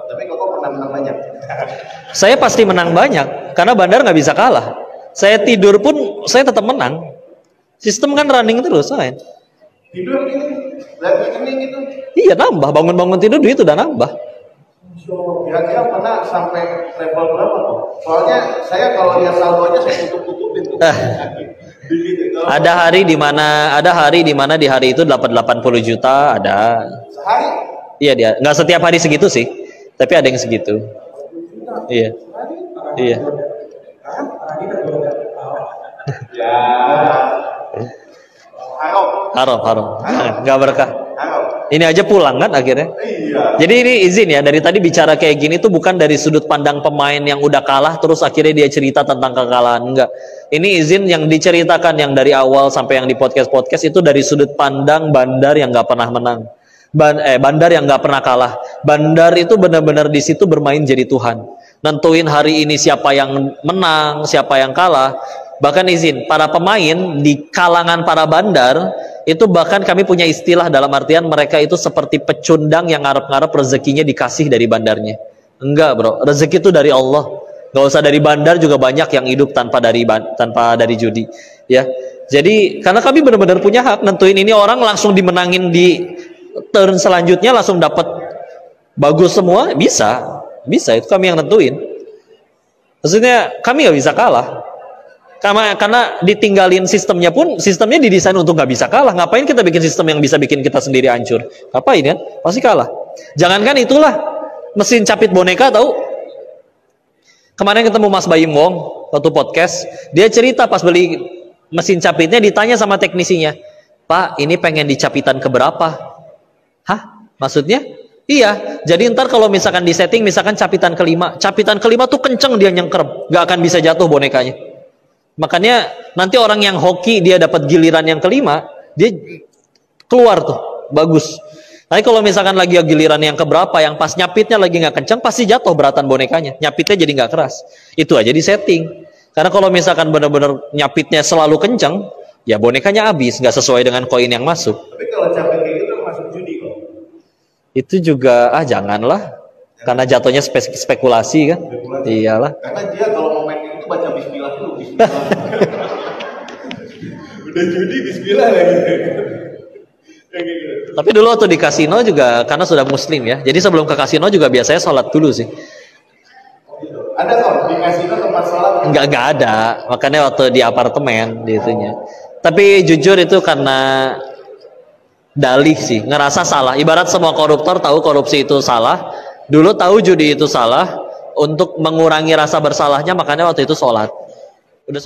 Tapi kok pernah menang banyak? Saya pasti menang banyak karena Bandar nggak bisa kalah. Saya tidur pun saya tetap menang. Sistem kan running terus, kan? Tidur gitu, lagi kening gitu. Iya, nambah, bangun-bangun tidur duit udah nambah. Kira-kira pernah sampai level berapa tuh? Soalnya saya kalau lihat saldonya saya tutup-tutupin tuh. Ada hari di mana di hari itu dapat 80 juta, ada. Sehari? Iya, dia nggak setiap hari segitu sih, tapi ada yang segitu. Iya. Iya. Ya. Haram. Nggak berkah. Ini aja pulang kan akhirnya. Iya. Jadi ini izin ya, dari tadi bicara kayak gini tuh bukan dari sudut pandang pemain yang udah kalah terus akhirnya dia cerita tentang kekalahan, enggak. Ini izin yang diceritakan yang dari awal sampai yang di podcast itu dari sudut pandang Bandar yang nggak pernah menang. Bandar yang nggak pernah kalah. Bandar itu benar-benar di situ bermain jadi Tuhan. Nentuin hari ini siapa yang menang, siapa yang kalah. Bahkan izin, para pemain di kalangan para Bandar itu bahkan kami punya istilah dalam artian mereka itu seperti pecundang yang ngarep-ngarep rezekinya dikasih dari bandarnya. Enggak bro, rezeki itu dari Allah. Gak usah dari Bandar juga banyak yang hidup tanpa dari judi. Ya, jadi karena kami benar-benar punya hak nentuin ini orang langsung dimenangin di turn selanjutnya langsung dapat bagus semua, bisa itu kami yang nentuin. Maksudnya kami nggak bisa kalah. Karena ditinggalin sistemnya pun, sistemnya didesain untuk nggak bisa kalah. Ngapain kita bikin sistem yang bisa bikin kita sendiri hancur? Ngapain kan? Pasti kalah. Jangankan itulah, mesin capit boneka tahu? Kemarin ketemu Mas Bayim Wong waktu podcast, dia cerita pas beli mesin capitnya ditanya sama teknisinya, Pak, ini pengen dicapitan keberapa? Hah? Maksudnya? Iya, jadi ntar kalau misalkan disetting, misalkan capitan kelima tuh kenceng dia nyengker, nggak akan bisa jatuh bonekanya. Makanya nanti orang yang hoki dia dapat giliran yang kelima, dia keluar tuh bagus. Tapi kalau misalkan lagi giliran yang keberapa, yang pas nyapitnya lagi nggak kencang, pasti jatuh beratan bonekanya. Nyapitnya jadi nggak keras. Itu aja di setting. Karena kalau misalkan benar-benar nyapitnya selalu kencang, ya bonekanya habis, nggak sesuai dengan koin yang masuk. Tapi kalau capek kayak gitu masuk judi kok. Itu juga janganlah, karena jatuhnya spekulasi kan. Spekulasi. Iyalah. Karena dia kalau mau main itu baca bismillah dulu, bismillah. Udah judi bismillah lagi. Tapi dulu waktu di kasino juga karena sudah muslim ya. Jadi sebelum ke kasino juga biasanya sholat dulu sih. Ada kok di kasino tempat sholat? Enggak ada. Makanya waktu di apartemen di itunya. Tapi jujur itu karena dalih sih, ngerasa salah. Ibarat semua koruptor tahu korupsi itu salah. Dulu tahu judi itu salah. Untuk mengurangi rasa bersalahnya makanya waktu itu sholat. Udah